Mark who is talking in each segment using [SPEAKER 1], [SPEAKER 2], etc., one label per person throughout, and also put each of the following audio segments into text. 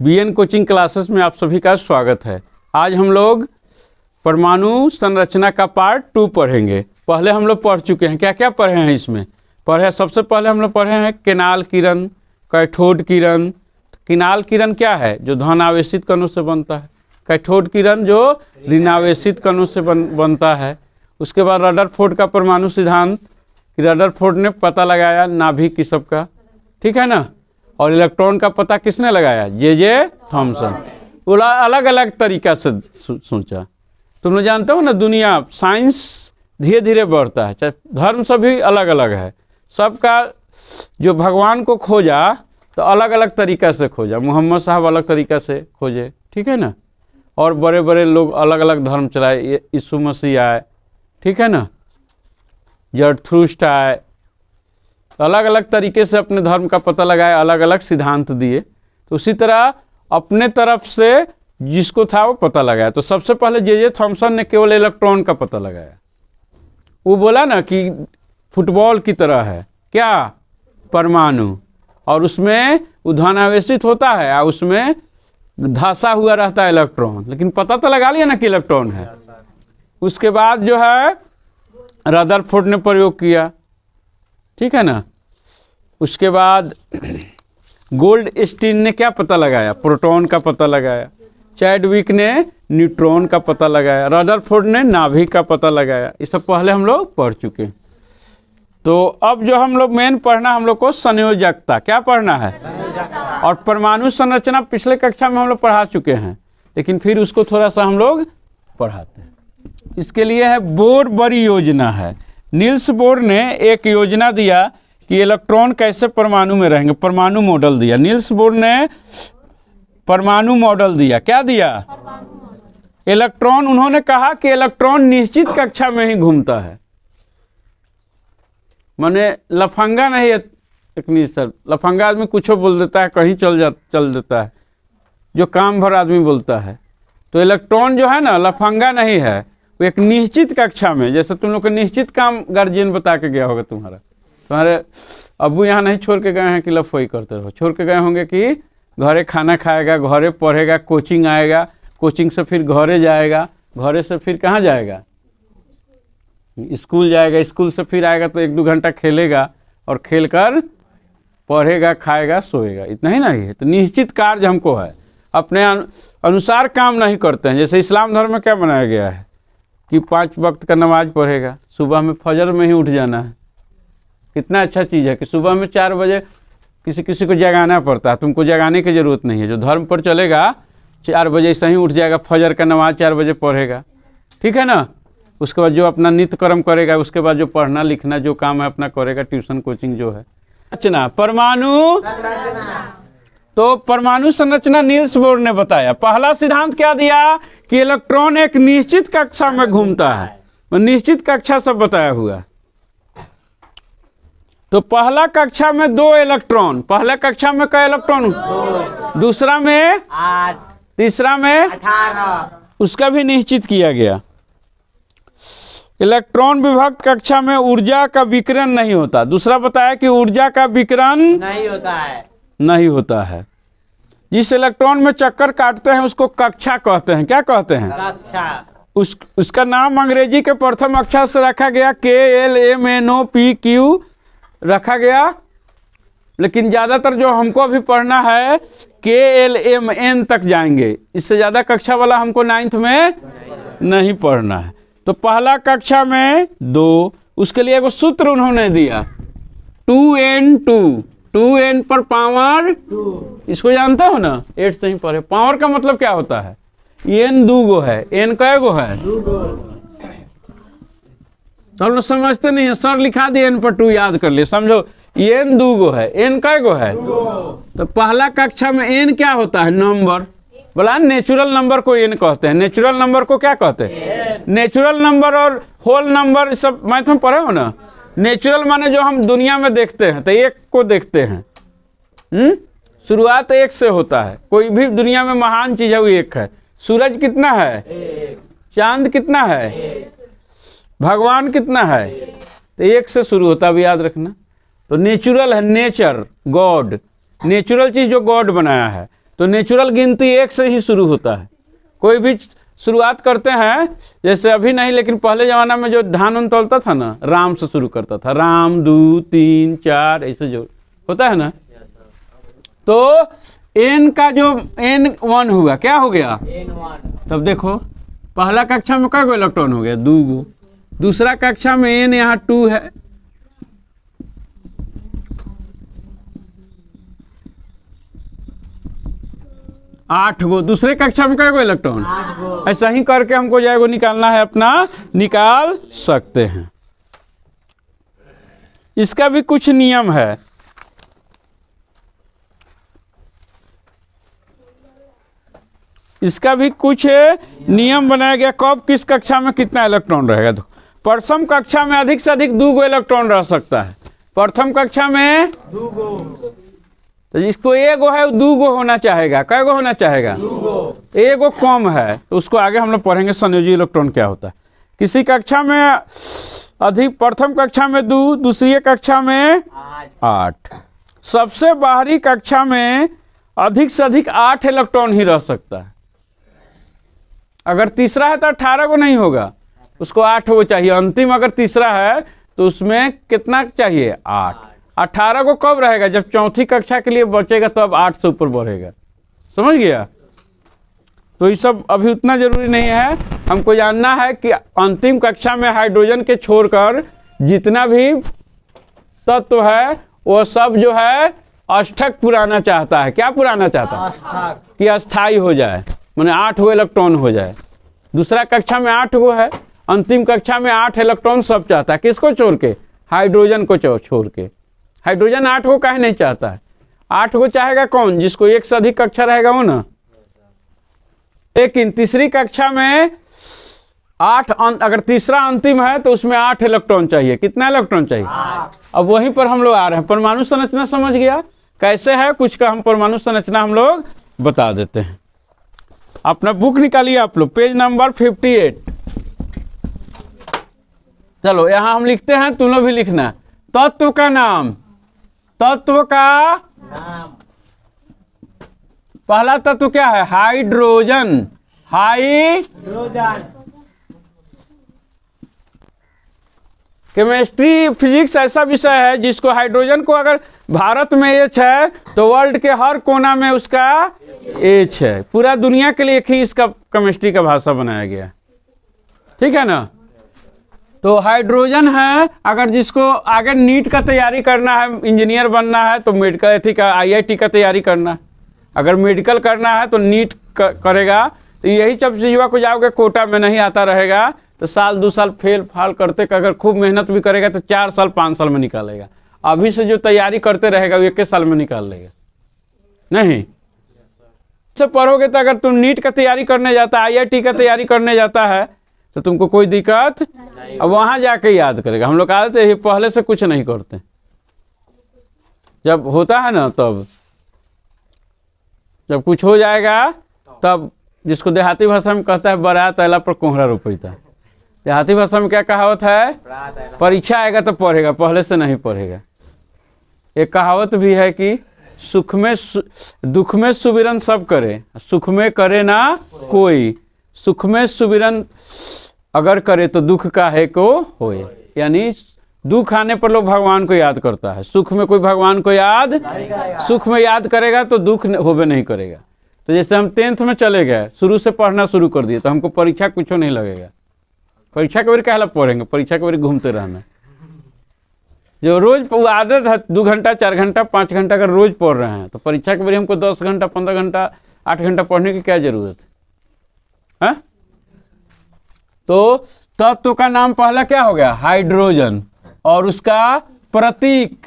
[SPEAKER 1] BN coaching classes में आप सभी का स्वागत है। आज हम लोग परमाणु संरचना का पार्ट 2 पढ़ेंगे। पहले हम लोग पढ़ चुके हैं। क्या क्या पढ़े हैं इसमें? सबसे पहले हम लोग पढ़े हैं केनाल किरण, कैथोड किरण। केनाल किरण क्या है? जो धनावेशित कणों से बनता है। कैथोड किरण जो ऋणावेशित कणों से बनता है। उसके बाद रदरफोर्ड का परमाणु सिद्धांत, रदरफोर्ड ने पता लगाया नाभिक की सबका, ठीक है ना। और इलेक्ट्रॉन का पता किसने लगाया? J Thomson. बोला अलग अलग तरीका से सोचा। तुम लोग जानते हो ना, दुनिया साइंस धीरे धीरे बढ़ता है, चाहे धर्म सभी अलग अलग है। सबका जो भगवान को खोजा तो अलग अलग तरीका से खोजा। मोहम्मद साहब अलग तरीका से खोजे, ठीक है ना। और बड़े बड़े लोग अलग अलग धर्म चलाए। यीशु मसीह आए, ठीक है ना। जरथुस्त्र आए, अलग अलग तरीके से अपने धर्म का पता लगाया, अलग अलग सिद्धांत दिए। तो उसी तरह अपने तरफ से जिसको था वो पता लगाया। तो सबसे पहले जे थॉमसन ने केवल इलेक्ट्रॉन का पता लगाया। वो बोला ना कि फुटबॉल की तरह है क्या? परमाणु, और उसमें धनावेशित होता है और उसमें धंसा हुआ रहता है इलेक्ट्रॉन। लेकिन पता तो लगा लिया ना कि इलेक्ट्रॉन है। उसके बाद जो है रदरफोर्ड ने प्रयोग किया, ठीक है ना। उसके बाद गोल्डस्टीन ने क्या पता लगाया? प्रोटॉन का पता लगाया। चैडविक ने न्यूट्रॉन का पता लगाया। रदरफोर्ड ने नाभिक का पता लगाया। ये सब पहले हम लोग पढ़ चुके हैं। तो अब जो हम लोग मेन पढ़ना, हम लोग को संयोजकता। क्या पढ़ना है? और परमाणु संरचना पिछले कक्षा में हम लोग पढ़ा चुके हैं, लेकिन फिर उसको थोड़ा सा हम लोग पढ़ाते हैं। इसके लिए है बोर बड़ी योजना है। नील्स बोर ने एक योजना दिया कि इलेक्ट्रॉन कैसे परमाणु में रहेंगे। परमाणु मॉडल दिया। नील्स बोर ने परमाणु मॉडल दिया। क्या दिया? इलेक्ट्रॉन। उन्होंने कहा कि इलेक्ट्रॉन निश्चित कक्षा में ही घूमता है, माने लफंगा नहीं है। एक निश्चित लफंगा आदमी कुछ बोल देता है, कहीं चल देता है, जो काम भर आदमी बोलता है। तो इलेक्ट्रॉन जो है ना, लफंगा नहीं है। वो एक निश्चित कक्षा में, जैसे तुम लोग को निश्चित काम गार्जियन बता के गया होगा। तुम्हारे अब्बू यहाँ नहीं छोड़ के गए हैं कि लफोई करते रहो। छोड़ के गए होंगे कि घरे खाना खाएगा, घरे पढ़ेगा, कोचिंग आएगा, कोचिंग से फिर घरे जाएगा, घरे से फिर कहाँ जाएगा? स्कूल जाएगा, स्कूल से फिर आएगा तो 1-2 घंटा खेलेगा और खेलकर पढ़ेगा, खाएगा, सोएगा। इतना ही नहीं है। तो निश्चित कार्य हमको है, अपने अनुसार काम नहीं करते हैं। जैसे इस्लाम धर्म में क्या बनाया गया है कि 5 वक्त का नमाज पढ़ेगा, सुबह में फजर में ही उठ जाना है। कितना अच्छा चीज़ है कि सुबह में 4 बजे किसी को जगाना पड़ता है। तुमको जगाने की ज़रूरत नहीं है। जो धर्म पर चलेगा 4 बजे से ही उठ जाएगा, फजर का नमाज 4 बजे पढ़ेगा, ठीक है ना। उसके बाद जो अपना नित्य कर्म करेगा, उसके बाद जो पढ़ना लिखना जो काम है अपना करेगा, ट्यूशन कोचिंग जो है। संरचना, परमाणु। तो परमाणु संरचना नील्स बोर ने बताया। पहला सिद्धांत क्या दिया कि इलेक्ट्रॉन एक निश्चित कक्षा में घूमता है। निश्चित कक्षा सब बताया हुआ। तो पहला कक्षा में 2 इलेक्ट्रॉन। पहला कक्षा में क्या इलेक्ट्रॉन? 2। दूसरा में
[SPEAKER 2] 8।
[SPEAKER 1] तीसरा में
[SPEAKER 2] 18।
[SPEAKER 1] उसका भी निश्चित किया गया। इलेक्ट्रॉन विभक्त कक्षा में ऊर्जा का विकिरण नहीं होता। दूसरा बताया कि ऊर्जा का विकिरण नहीं होता है। जिस इलेक्ट्रॉन में चक्कर काटते हैं उसको कक्षा कहते हैं। क्या कहते हैं?
[SPEAKER 2] कक्षा।
[SPEAKER 1] उसका नाम अंग्रेजी के प्रथम अक्षर से रखा गया, KLMNOPQ रखा गया। लेकिन ज़्यादातर जो हमको अभी पढ़ना है KLMN तक जाएंगे। इससे ज़्यादा कक्षा वाला हमको 9th में नहीं पढ़ना है। तो पहला कक्षा में 2। उसके लिए एक सूत्र उन्होंने दिया, 2n2। 2n पर पावर 2। इसको जानते हो ना, 8 से ही पढ़े। पावर का मतलब क्या होता है? n 2 गो है। n कै गो है?
[SPEAKER 2] 2 गो।
[SPEAKER 1] तो हम लोग समझते नहीं है। सर लिखा दिए n पर 2, याद कर लिए, समझो। n 2 गो है। n कै गो है? 2। तो पहला कक्षा में n क्या होता है? नंबर। बोला नेचुरल नंबर को n कहते हैं। नेचुरल नंबर को क्या कहते हैं? नेचुरल नंबर और होल नंबर सब मैथ में पढ़े हो ना। नेचुरल माने जो हम दुनिया में देखते हैं, तो 1 को देखते हैं। शुरुआत 1 से होता है। कोई भी दुनिया में महान चीज है वो 1 है। सूरज कितना है? 1। चांद कितना है? 1। भगवान कितना है? तो 1 से शुरू होता है, याद रखना। तो नेचुरल है, नेचर, गॉड। नेचुरल चीज जो गॉड बनाया है। तो नेचुरल गिनती 1 से ही शुरू होता है। कोई भी शुरुआत करते हैं, जैसे अभी नहीं, लेकिन पहले ज़माना में जो धान उन तौलता था ना, राम से शुरू करता था, राम 2 3 4 ऐसे जो होता है ना। तो n का जो n1 हुआ, क्या हो गया n1। तब देखो पहला कक्षा में कै गो इलेक्ट्रॉन हो गया, 2 गो। दूसरा कक्षा में n यहाँ 2 है, आठ गो। दूसरे कक्षा में कै गो इलेक्ट्रॉन, ऐसा ही करके हमको जाएगो निकालना है, अपना निकाल सकते हैं। इसका भी कुछ नियम है। इसका भी कुछ नियम बनाया गया, कब किस कक्षा में कितना इलेक्ट्रॉन रहेगा। तो प्रथम कक्षा में अधिक से अधिक 2 गो इलेक्ट्रॉन रह सकता है। प्रथम कक्षा में 2 गो, तो जिसको 1 गो है वो 2 गो होना चाहेगा। कै गो होना चाहेगा, 2 गो। 1 गो कम है तो उसको आगे हम लोग पढ़ेंगे संयोजी इलेक्ट्रॉन क्या होता है। किसी कक्षा में अधिक, प्रथम कक्षा में 2, दूसरी कक्षा में 8। सबसे बाहरी कक्षा में अधिक से अधिक 8 इलेक्ट्रॉन ही रह सकता है। अगर तीसरा है तो 18 को नहीं होगा, उसको 8 गो चाहिए। अंतिम अगर तीसरा है तो उसमें कितना चाहिए, 8। 18 को कब रहेगा, जब चौथी कक्षा के लिए बचेगा तो अब 8 से ऊपर बढ़ेगा। समझ गया। तो ये सब अभी उतना जरूरी नहीं है, हमको जानना है कि अंतिम कक्षा में हाइड्रोजन के छोड़कर जितना भी तत्व है वो सब जो है अष्टक पुराना चाहता है। क्या पुराना चाहता है, कि अस्थाई हो जाए, माने 8 गो इलेक्ट्रॉन हो जाए। दूसरा कक्षा में 8 गो है, अंतिम कक्षा में 8 इलेक्ट्रॉन सब चाहता है। किसको छोड़ के, हाइड्रोजन को छोड़ के। हाइड्रोजन 8 गो काहे नहीं चाहता है, 8 गो चाहेगा कौन, जिसको 1 से अधिक कक्षा रहेगा वो ना। लेकिन तीसरी कक्षा में 8, अगर तीसरा अंतिम है तो उसमें 8 इलेक्ट्रॉन चाहिए। कितना इलेक्ट्रॉन चाहिए, 8। अब वहीं पर हम लोग आ रहे हैं। परमाणु संरचना समझ गया कैसे है, कुछ का हम परमाणु संरचना हम लोग बता देते हैं। अपना बुक निकालिए आप लोग, पेज नंबर 58। चलो यहाँ हम लिखते हैं, तुम लोग भी लिखना। तत्व का नाम, तत्व का नाम। पहला तत्व क्या है, हाइड्रोजन। हाइड्रोजन। केमिस्ट्री फिजिक्स ऐसा विषय है जिसको हाइड्रोजन को अगर भारत में H है तो वर्ल्ड के हर कोना में उसका H है। पूरा दुनिया के लिए एक ही इसका केमिस्ट्री का भाषा बनाया गया है। ठीक है ना। तो हाइड्रोजन है, अगर जिसको आगे नीट का तैयारी करना है, इंजीनियर बनना है तो मेडिकल एथी का IIT का तैयारी करना है। अगर मेडिकल करना है तो नीट करेगा। तो यही जब युवा को जाओगे कोटा में नहीं आता रहेगा तो साल 2 साल फेल फाल करते, अगर खूब मेहनत भी करेगा तो 4 साल 5 साल में निकालेगा। अभी से जो तैयारी करते रहेगा वो 1 साल में निकाल लेगा। नहीं से पढ़ोगे तो अगर तुम नीट का तैयारी करने जाता है, IIT का तैयारी करने जाता है तो तुमको कोई दिक्कत, अब वहाँ जाके याद करेगा। हम लोग आते हैं पहले से कुछ नहीं करते, जब होता है ना तब, जब कुछ हो जाएगा तब, जिसको देहाती भाषा में कहता है बारात आयला पर कोहरा रोपैता। देहाती भाषा में क्या कहावत है, परीक्षा आएगा तो पढ़ेगा, पहले से नहीं पढ़ेगा। एक कहावत भी है कि सुख में दुख में सुबिरन सब करे, सुख में करे ना कोई। सुख में सुबिरन अगर करे तो दुख का है को होए, यानी दुख आने पर लोग भगवान को याद करता है, सुख में कोई भगवान को याद, सुख में याद करेगा तो दुख होबे नहीं करेगा। तो जैसे हम 10th में चले गए, शुरू से पढ़ना शुरू कर दिए, तो हमको परीक्षा कुछ नहीं लगेगा। परीक्षा के बारे कहला पढ़ेंगे, परीक्षा के बारे घूमते रहना। जो रोज आदत है 2 घंटा 4 घंटा 5 घंटा अगर रोज पढ़ रहे हैं तो परीक्षा के बारे हमको 10 घंटा 15 घंटा 8 घंटा पढ़ने की क्या जरूरत है। तो तत्व का नाम पहला क्या हो गया, हाइड्रोजन, और उसका प्रतीक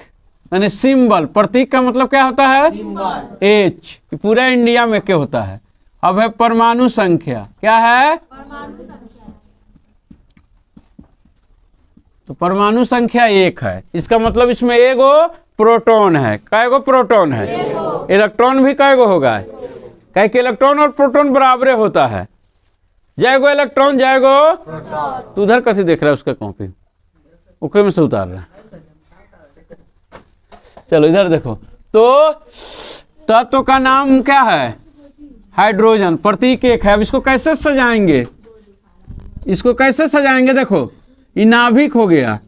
[SPEAKER 1] यानी सिंबल। प्रतीक का मतलब क्या होता है, H। पूरा इंडिया में क्या होता है। अब है परमाणु संख्या, क्या है, तो परमाणु संख्या 1 है। इसका मतलब इसमें एगो प्रोटॉन है। कैगो प्रोटॉन है, इलेक्ट्रॉन भी कैगो होगा, कह के इलेक्ट्रॉन और प्रोटॉन बराबरे होता है। जाएगो इलेक्ट्रॉन जाएगो, तो उधर कैसे देख रहा है उसका कॉपी, ओकरे में से उतार रहा है। चलो इधर देखो, तो तत्व का नाम क्या है, हाइड्रोजन, प्रतीक एक है। अब इसको कैसे सजाएंगे, इसको कैसे सजाएंगे? देखो ये नाभिक हो गया,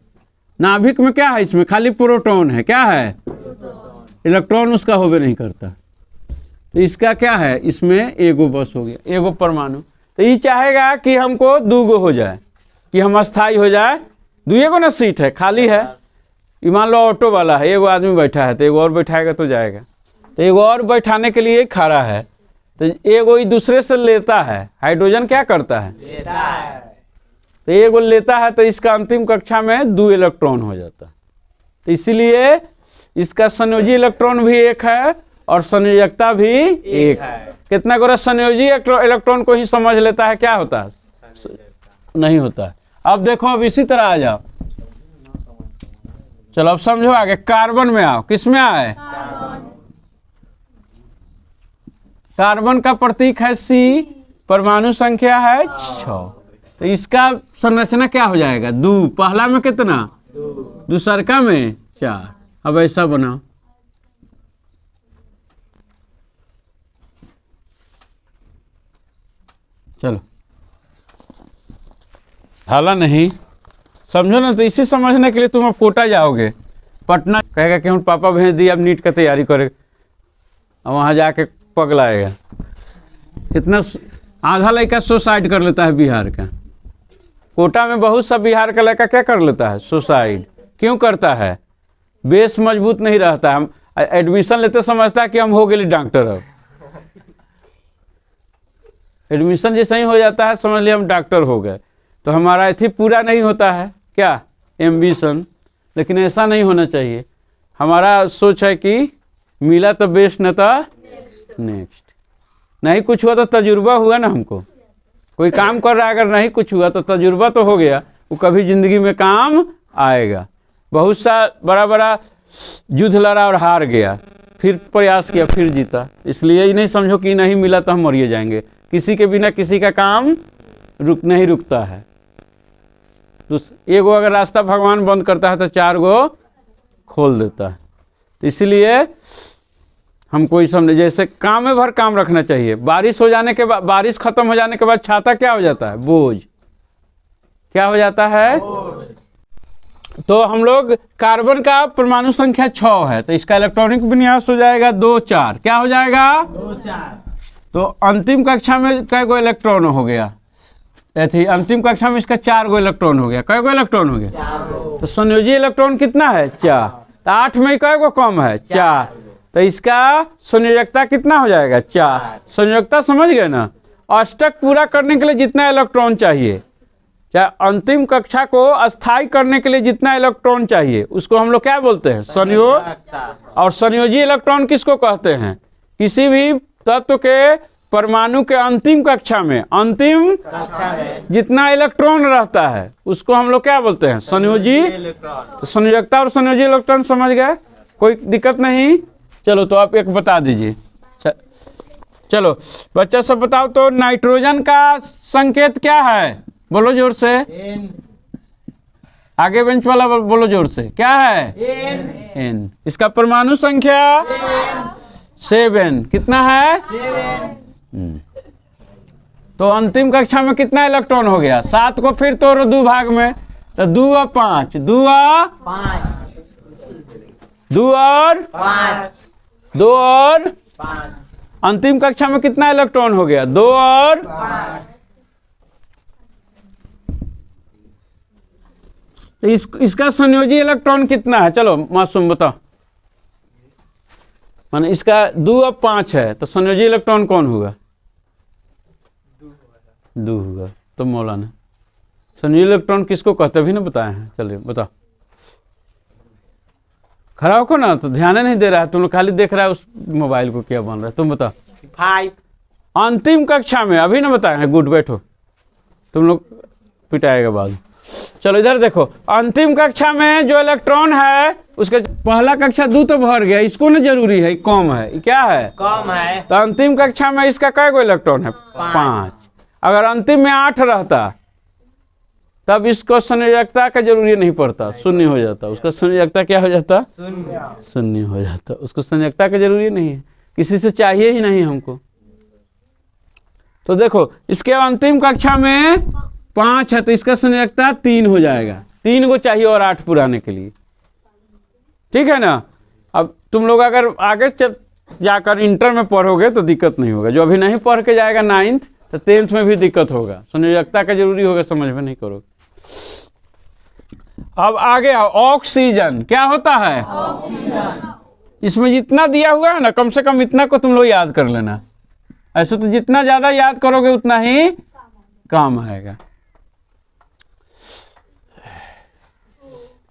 [SPEAKER 1] नाभिक में क्या है, इसमें खाली प्रोटॉन है, क्या है, इलेक्ट्रॉन उसका होवे नहीं करता। तो इसका क्या है, इसमें एगो बस हो गया, एगो परमाणु। तो ये चाहेगा कि हमको दूगो हो जाए, कि हम अस्थाई हो जाए। दुएगो ना सीट है, खाली है। ये मान लो ऑटो वाला है, एगो आदमी बैठा है, तो एगो और बैठाएगा तो जाएगा। तो एगो और बैठाने के लिए खड़ा है, तो एगो ही दूसरे से लेता है। हाइड्रोजन क्या करता है, लेता है। तो एगो लेता है, तो इसका अंतिम कक्षा में 2 इलेक्ट्रॉन हो जाता है। तो इसीलिए इसका संयोजी इलेक्ट्रॉन भी एक है और संयोजकता भी एक है। कितना गोरा संयोजी इलेक्ट्रॉन को ही समझ लेता है, क्या होता है, नहीं होता है। अब देखो, अब इसी तरह आ जाओ, चलो अब समझो आगे। कार्बन में आओ, किस में आए, कार्बन का प्रतीक है C, परमाणु संख्या है 6। तो इसका संरचना क्या हो जाएगा, 2। पहला में कितना, दूसरका में 4। अब ऐसा बनाओ, चलो हाला नहीं समझो ना। तो इसी समझने के लिए तुम अब कोटा जाओगे, पटना कहेगा कि हम पापा भेज दिए, अब नीट का तैयारी करे, और वहाँ जाके पगलाएगा। कितना आधा लड़का सुसाइड कर लेता है बिहार का। कोटा में बहुत सा बिहार का लड़का क्या कर लेता है, सुसाइड। क्यों करता है, बेस मजबूत नहीं रहता। हम एडमिशन लेते समझता है कि हम हो गए डॉक्टर। अब एडमिशन जैसे ही हो जाता है समझ लिया हम डॉक्टर हो गए। तो हमारा इथी पूरा नहीं होता है, क्या एम्बिशन। लेकिन ऐसा नहीं होना चाहिए। हमारा सोच है कि मिला तो बेस्ट, न तो नेक्स्ट। नहीं कुछ हुआ तो तजुर्बा हुआ ना, हमको कोई काम कर रहा है, अगर नहीं कुछ हुआ तो तजुर्बा तो हो गया, वो कभी जिंदगी में काम आएगा। बहुत सा बड़ा बड़ा युद्ध लड़ा और हार गया, फिर प्रयास किया, फिर जीता। इसलिए ये नहीं समझो कि नहीं मिला तो हम मरिए जाएंगे। किसी के बिना किसी का काम नहीं रुकता है। तो एगो अगर रास्ता भगवान बंद करता है तो 4 गो खोल देता है। इसलिए हमको ये समझे, जैसे काम में भर काम रखना चाहिए। बारिश हो जाने के बाद, बारिश खत्म हो जाने के बाद छाता क्या हो जाता है, बोझ। क्या हो जाता है, तो हम लोग कार्बन का परमाणु संख्या 6 है, तो इसका इलेक्ट्रॉनिक विन्यास हो जाएगा 2 4। क्या हो जाएगा, 2 4। तो अंतिम कक्षा में कै गो इलेक्ट्रॉन हो गया, अंतिम कक्षा में इसका 4 गो इलेक्ट्रॉन हो गया। कै गो इलेक्ट्रॉन हो गया, 4 गो। तो संयोजी इलेक्ट्रॉन कितना है, 4। तो 8 में कै गो कम है, 4। तो इसका संयोजकता कितना हो जाएगा, 4। संयोजकता समझ गए ना। अष्टक पूरा करने के लिए जितना इलेक्ट्रॉन चाहिए, चाहे अंतिम कक्षा को अस्थायी करने के लिए जितना इलेक्ट्रॉन चाहिए, उसको हम लोग क्या बोलते हैं, संयोग। और संयोजी इलेक्ट्रॉन किसको कहते हैं, किसी भी तत्व के परमाणु के अंतिम कक्षा में जितना इलेक्ट्रॉन रहता है उसको हम लोग क्या बोलते हैं, संयोजी। तो संयोजकता और संयोजी इलेक्ट्रॉन समझ गए, कोई दिक्कत नहीं। चलो तो आप एक बता दीजिए। चलो बच्चा सब बताओ तो, नाइट्रोजन का संकेत क्या है, बोलो जोर से। आगे बेंच वाला बोलो जोर से, क्या है, N। इसका परमाणु संख्या 7। कितना है, 7। तो अंतिम कक्षा में कितना इलेक्ट्रॉन हो गया, 7 को फिर तोड़ो 2 भाग में, तो 2 और 5, 2 और 5, 2 और 5। अंतिम कक्षा में कितना इलेक्ट्रॉन हो गया, 2 और 5। तो इसका संयोजी इलेक्ट्रॉन कितना है, चलो मासूम बताओ। माने इसका 2 और 5 है, तो संयोजी इलेक्ट्रॉन कौन होगा, 2 होगा। तो मौलाना संयोजी इलेक्ट्रॉन किसको कहते, भी ना बताए हैं। चलिए बताओ, खड़ा होको ना, तो ध्यान नहीं दे रहा है, तुम लोग खाली देख रहा है उस मोबाइल को, क्या बन रहा है तुम बताओ। 5। अंतिम कक्षा में अभी ना बताए हैं, गुड बैठो, तुम लोग पिटाएगा बाद। चलो इधर देखो, अंतिम कक्षा में जो इलेक्ट्रॉन है उसके पहला कक्षा 2 तो भर गया, इसको ना जरूरी है, कम है, क्या है, कम है। तो अंतिम कक्षा में इसका कै गो इलेक्ट्रॉन है, 5। अगर अंतिम में 8 रहता तब इसको संयोजकता का जरूरी नहीं पड़ता, शून्य हो जाता। उसका संयोजकता क्या हो जाता, शून्य हो जाता। उसको संयोजकता का जरूरी नहीं है, किसी से चाहिए ही नहीं हमको। तो देखो इसके अंतिम कक्षा में 5 है तो इसका संयोजकता 3 हो जाएगा। 3 को चाहिए और 8 पुराने के लिए, ठीक है ना। अब तुम लोग अगर आगे जाकर इंटर में पढ़ोगे तो दिक्कत नहीं होगा। जो अभी नहीं पढ़ के जाएगा 9th तो 10th में भी दिक्कत होगा, संयोजकता का जरूरी होगा, समझ में नहीं करोगे। अब आगे आओ, ऑक्सीजन क्या होता है? ऑक्सीजन। इसमें जितना दिया हुआ है ना कम से कम इतना को तुम लोग याद कर लेना। ऐसे तो जितना ज्यादा याद करोगे उतना ही काम आएगा।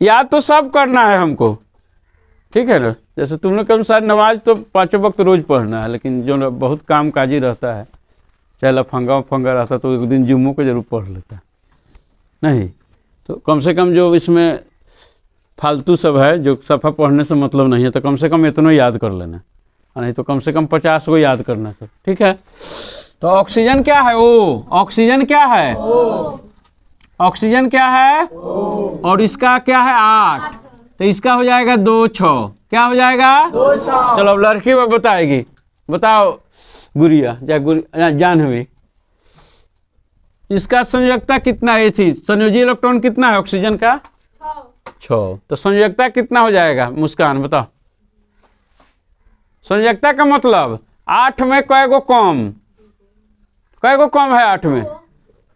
[SPEAKER 1] याद तो सब करना है हमको, ठीक है ना। जैसे तुम लोग के अनुसार नमाज तो 5 वक्त रोज पढ़ना है, लेकिन जो बहुत काम काजी रहता है, चाहे लफंगा वफंगा रहता तो एक दिन जुम्मों को जरूर पढ़ लेता नहीं। तो कम से कम जो इसमें फालतू सब है जो सफ़ा पढ़ने से मतलब नहीं है, तो कम से कम इतना याद कर लेना, नहीं तो कम से कम 50 को याद करना सब, ठीक है। तो ऑक्सीजन क्या है? ओ। ऑक्सीजन क्या है? ओ। ऑक्सीजन क्या है? ओ। और इसका क्या है? 8। तो इसका हो जाएगा 2 6। क्या हो जाएगा? 2 6। चलो अब लड़की में बताएगी, बताओ गुड़िया जानवी, इसका संयोजकता कितना है? संयोजी इलेक्ट्रॉन कितना है ऑक्सीजन का? 6। तो संयोजकता कितना हो जाएगा? मुस्कान बताओ। संयोजकता का मतलब 8 में कै गो कम, कै गो कम है 8 में,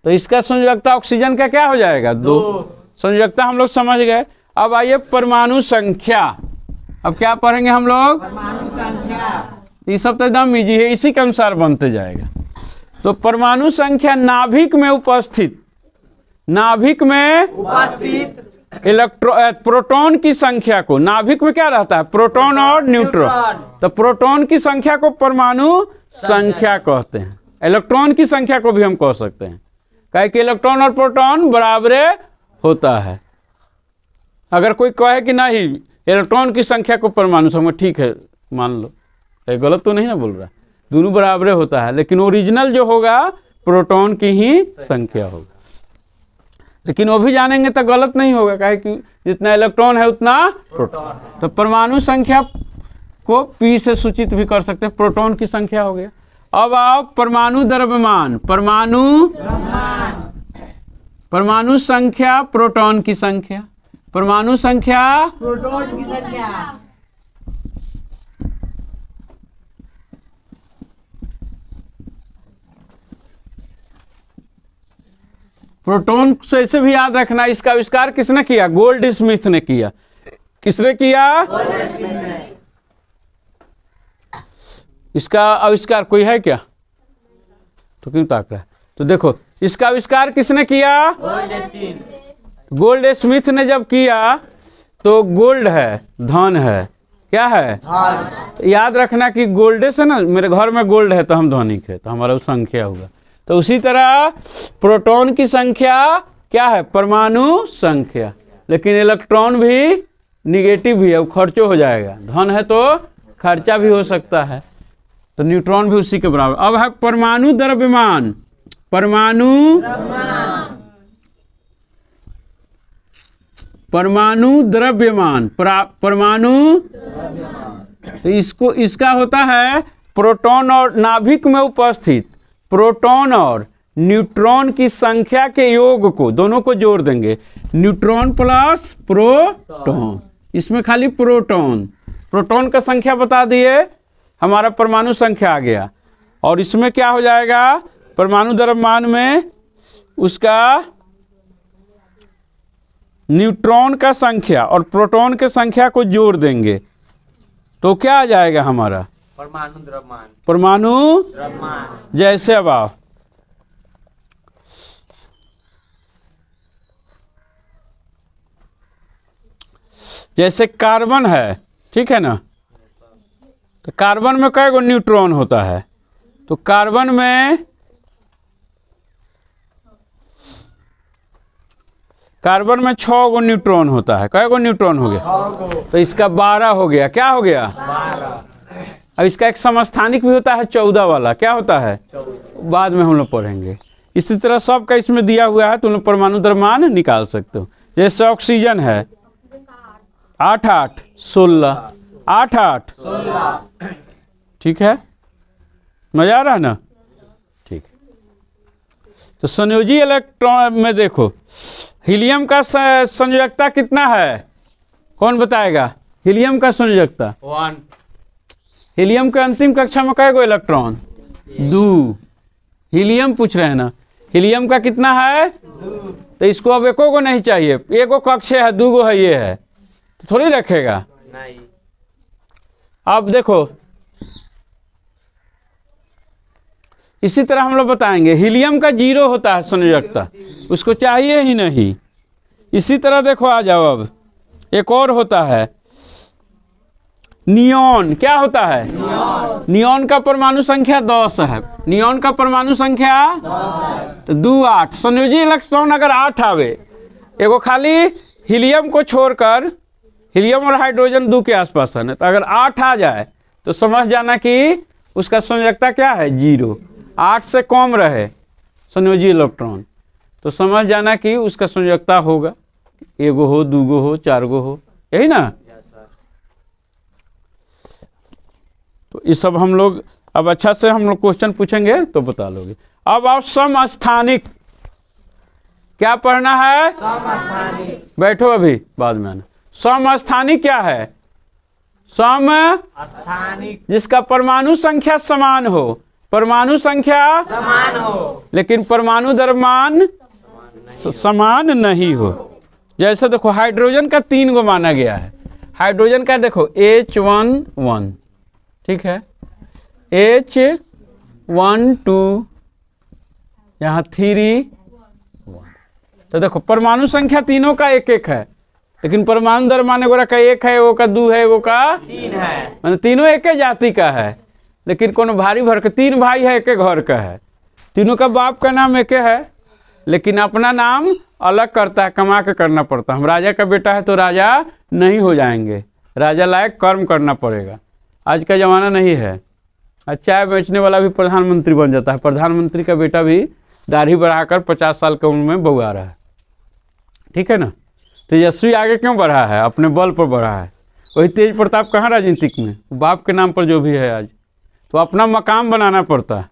[SPEAKER 1] तो इसका संयोजकता ऑक्सीजन का क्या हो जाएगा? 2। संयोजकता हम लोग समझ गए। अब आइए परमाणु संख्या। अब क्या पढ़ेंगे हम लोग? परमाणु संख्या। ये सब तो एकदम इजी है, इसी के अनुसार बनते जाएगा। तो परमाणु संख्या नाभिक में उपस्थित, नाभिक में उपस्थित प्रोटॉन की संख्या को, नाभिक में क्या रहता है? प्रोटॉन और न्यूट्रॉन। तो प्रोटॉन की संख्या को परमाणु संख्या कहते हैं। इलेक्ट्रॉन की संख्या को भी हम कह सकते हैं, काहे कि इलेक्ट्रॉन और प्रोटॉन बराबरे होता है। अगर कोई कहे कि नहीं इलेक्ट्रॉन की संख्या को परमाणु संख्या, ठीक है मान लो, गलत तो नहीं ना बोल रहा, दोनों बराबरे होता है, लेकिन ओरिजिनल जो होगा प्रोटॉन की ही संख्या होगा। लेकिन वो भी जानेंगे तो गलत नहीं होगा, काहे कि जितना इलेक्ट्रॉन है उतना प्रोटॉन। तो परमाणु संख्या को P से सूचित भी कर सकते हैं, प्रोटॉन की संख्या हो गया। अब आओ परमाणु द्रव्यमान। परमाणु संख्या प्रोटॉन की संख्या, परमाणु संख्या प्रोटॉन की संख्या। प्रोटॉन से इसे भी याद रखना, इसका आविष्कार किसने किया? गोल्ड स्मिथ ने किया। किसने किया? इसका आविष्कार कोई है क्या? तो क्यों ताक रहा है? तो देखो इसका आविष्कार किसने किया? गोल्ड स्मिथ ने जब किया तो गोल्ड है, धन है, क्या है? धन। याद रखना कि गोल्ड से ना, मेरे घर में गोल्ड है तो हम धनिक है, तो हमारा वो संख्या होगा। तो उसी तरह प्रोटॉन की संख्या क्या है? परमाणु संख्या। लेकिन इलेक्ट्रॉन भी निगेटिव भी है, वो खर्चो हो जाएगा, धन है तो खर्चा भी हो सकता है, तो न्यूट्रॉन भी उसी के बराबर। अब है परमाणु द्रव्यमान। परमाणु द्रव्यमान, परमाणु तो इसका होता है प्रोटॉन और नाभिक में उपस्थित प्रोटॉन और न्यूट्रॉन की संख्या के योग को, दोनों को जोड़ देंगे, न्यूट्रॉन प्लस प्रोटॉन। इसमें खाली प्रोटॉन, प्रोटॉन का संख्या बता दिए, हमारा परमाणु संख्या आ गया। और इसमें क्या हो जाएगा? परमाणु द्रव्यमान में उसका न्यूट्रॉन का संख्या और प्रोटॉन के संख्या को जोड़ देंगे तो क्या आ जाएगा हमारा? परमाणु द्रव्यमान। परमाणु द्रव्यमान। जैसे अब आओ, जैसे कार्बन है, ठीक है ना, तो कार्बन में कई गो न्यूट्रॉन होता है? तो कार्बन में कार्बन में 6 गो न्यूट्रॉन होता है। कै गो न्यूट्रॉन हो गया? तो इसका 12 हो गया। क्या हो गया? 12। अब इसका एक समस्थानिक भी होता है 14 वाला, क्या होता है? बाद में हम लोग पढ़ेंगे। इसी तरह सबका इसमें दिया हुआ है, तुम लोग परमाणु द्रव्यमान निकाल सकते हो। जैसे ऑक्सीजन है 8 8 16, 8 8 16, ठीक है, मजा आ रहा है ना? ठीक है। तो संयोजी इलेक्ट्रॉन में देखो हीलियम का संयोजकता कितना है, कौन बताएगा? हीलियम का संयोजकता
[SPEAKER 2] 1।
[SPEAKER 1] हीलियम के अंतिम कक्षा में कई गो इलेक्ट्रॉन? 2। हीलियम पूछ रहे हैं ना, हीलियम का कितना है?
[SPEAKER 2] 2।
[SPEAKER 1] तो इसको अब एको को नहीं चाहिए, एगो कक्षे है, 2 गो है, ये है तो थोड़ी रखेगा।
[SPEAKER 2] नहीं।
[SPEAKER 1] अब देखो इसी तरह हम लोग बताएंगे हीलियम का 0 होता है संयोजकता, उसको चाहिए ही नहीं। इसी तरह देखो आ जाओ, अब एक और होता है नियॉन। क्या होता है? नियॉन का परमाणु संख्या 10 है। नियॉन का परमाणु संख्या 10 तो 2 8। संयोजी इलेक्ट्रॉन अगर 8 आवे, एगो खाली हीलियम को छोड़कर, हीलियम और हाइड्रोजन 2 के आसपास है, तो अगर 8 आ जाए तो समझ जाना कि उसका संयोजकता क्या है? 0। 8 से कम रहे संयोजी इलेक्ट्रॉन तो समझ जाना कि उसका संयोजकता होगा, एगो हो, 2 गो हो, 4 गो हो, यही ना। तो ये सब हम लोग अब अच्छा से हम लोग क्वेश्चन पूछेंगे तो बता लोगे। अब आओ समस्थानिक। क्या पढ़ना है?
[SPEAKER 2] समस्थानिक।
[SPEAKER 1] बैठो अभी, बाद में आना। समस्थानिक क्या है?
[SPEAKER 2] समस्थानिक
[SPEAKER 1] जिसका परमाणु संख्या समान हो, परमाणु संख्या
[SPEAKER 2] समान हो
[SPEAKER 1] लेकिन परमाणु द्रव्यमान समान नहीं हो। जैसे देखो हाइड्रोजन का 3 गो माना गया है। हाइड्रोजन का देखो H1 ठीक है, H1 2, यहाँ 3 1। तो देखो परमाणु संख्या तीनों का 1 1 है, लेकिन परमाणु द्रव्यमान एगो का 1 है, एगो का 2 है, एगो का
[SPEAKER 2] 3 है।
[SPEAKER 1] मैंने तीनों एक ही जाति का है, लेकिन कोनो भारी भर के 3 भाई है, एक घर का है, तीनों का बाप का नाम एक है, लेकिन अपना नाम अलग करता है, कमा के करना पड़ता है। हम राजा का बेटा है तो राजा नहीं हो जाएंगे, राजा लायक कर्म करना पड़ेगा। आज का ज़माना नहीं है, आज चाय बेचने वाला भी प्रधानमंत्री बन जाता है। प्रधानमंत्री का बेटा भी दाढ़ी बढ़ाकर 50 साल की उम्र में बउआ रहा है, ठीक है ना। तेजस्वी आगे क्यों बढ़ा है? अपने बल पर बढ़ा है। वही तेज प्रताप कहाँ राजनीतिक में? बाप के नाम पर जो भी है आज, तो अपना मकाम बनाना पड़ता है।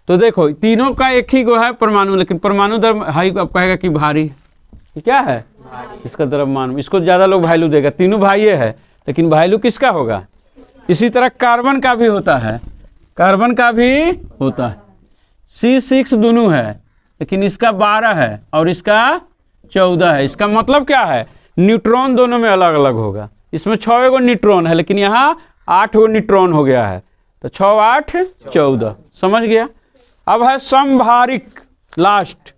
[SPEAKER 1] तो देखो तीनों का एक ही गो है परमाणु, लेकिन परमाणु द्रव्य हाई अब कहेगा कि भारी, ये क्या है? भारी। इसका द्रव्यमान, इसको ज़्यादा लोग वैल्यू देगा। तीनों भाई है, लेकिन वैल्यू किसका होगा? इसी तरह कार्बन का भी होता है, कार्बन का भी होता है। C6 दोनों है, लेकिन इसका 12 है और इसका 14 है। इसका मतलब क्या है? न्यूट्रॉन दोनों में अलग अलग होगा। इसमें 6 गो न्यूट्रॉन है, लेकिन यहाँ 8 गो न्यूट्रॉन हो गया है, तो 6 8 14। समझ गया? अब है समभारिक, लास्ट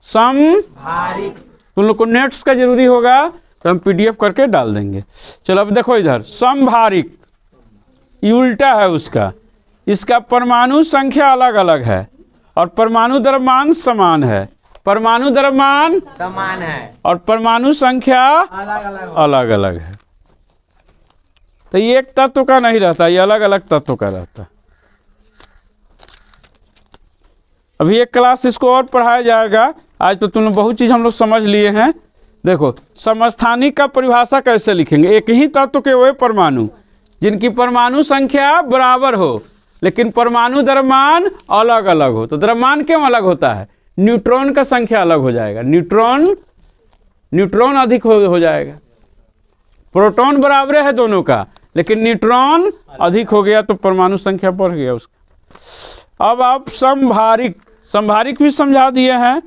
[SPEAKER 1] समभारिक। तुम लोग को नेट्स का जरूरी होगा तो हम PDF करके डाल देंगे। चलो अब देखो इधर समभारिक, ये उल्टा है उसका। इसका परमाणु संख्या अलग अलग है और परमाणु द्रव्यमान समान है। परमाणु द्रव्यमान
[SPEAKER 2] समान है
[SPEAKER 1] और परमाणु संख्या
[SPEAKER 2] अलग अलग
[SPEAKER 1] अलग अलग है। तो ये एक तत्व का नहीं रहता, ये अलग अलग तत्व का रहता। अभी एक क्लास इसको और पढ़ाया जाएगा। आज तो तुम बहुत चीज़ हम लोग समझ लिए हैं। देखो समस्थानिक का परिभाषा कैसे लिखेंगे? एक ही तत्व के वे परमाणु जिनकी परमाणु संख्या बराबर हो, लेकिन परमाणु द्रव्यमान अलग अलग हो। तो द्रव्यमान क्यों अलग होता है? न्यूट्रॉन का संख्या अलग हो जाएगा, न्यूट्रॉन अधिक हो जाएगा। प्रोटॉन बराबर है दोनों का, लेकिन न्यूट्रॉन अधिक हो गया तो परमाणु संख्या बढ़ गया उसका। अब आप समभारिक भी समझा दिए हैं,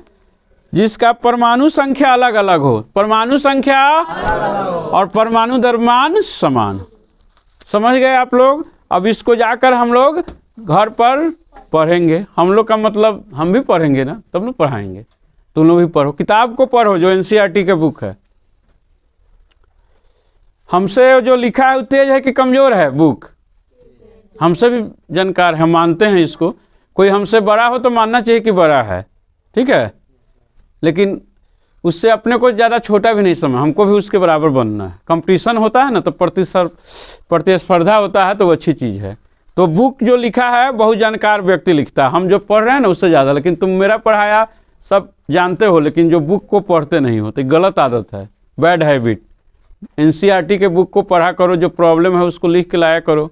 [SPEAKER 1] जिसका परमाणु संख्या अलग अलग हो, परमाणु संख्या और परमाणु द्रव्यमान समान। समझ गए आप लोग? अब इसको जाकर हम लोग घर पर पढ़ेंगे। हम लोग का मतलब हम भी पढ़ेंगे ना, तब लोग पढ़ाएंगे। तुम लोग भी पढ़ो, किताब को पढ़ो जो NCERT के बुक है। हमसे जो लिखा है वो तेज है कि कमज़ोर है बुक? हमसे भी जानकार है, मानते हैं इसको। कोई हमसे बड़ा हो तो मानना चाहिए कि बड़ा है, ठीक है, लेकिन उससे अपने को ज़्यादा छोटा भी नहीं समझ, हमको भी उसके बराबर बनना है। कंपटीशन होता है ना, तो प्रतिस्पर्धा होता है, तो वो अच्छी चीज़ है। तो बुक जो लिखा है बहुत जानकार व्यक्ति लिखता है, हम जो पढ़ रहे हैं ना उससे ज़्यादा। लेकिन तुम मेरा पढ़ाया सब जानते हो, लेकिन जो बुक को पढ़ते नहीं हो, तो गलत आदत है, बैड हैबिट। NCERT के बुक को पढ़ा करो, जो प्रॉब्लम है उसको लिख के लाया करो,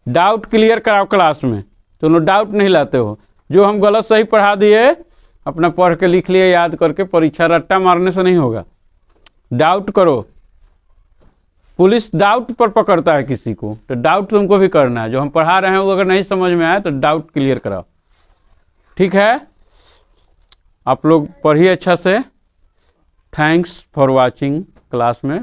[SPEAKER 1] डाउट क्लियर कराओ क्लास में। तुम लोग डाउट नहीं लाते हो, जो हम गलत सही पढ़ा दिए अपना पढ़ के लिख लिए, याद करके। परीक्षा रट्टा मारने से नहीं होगा। डाउट करो। पुलिस डाउट पर पकड़ता है किसी को, तो डाउट तुमको भी करना है। जो हम पढ़ा रहे हैं वो अगर नहीं समझ में आए तो डाउट क्लियर कराओ। ठीक है, आप लोग पढ़िए अच्छा से। थैंक्स फॉर वाचिंग क्लास में।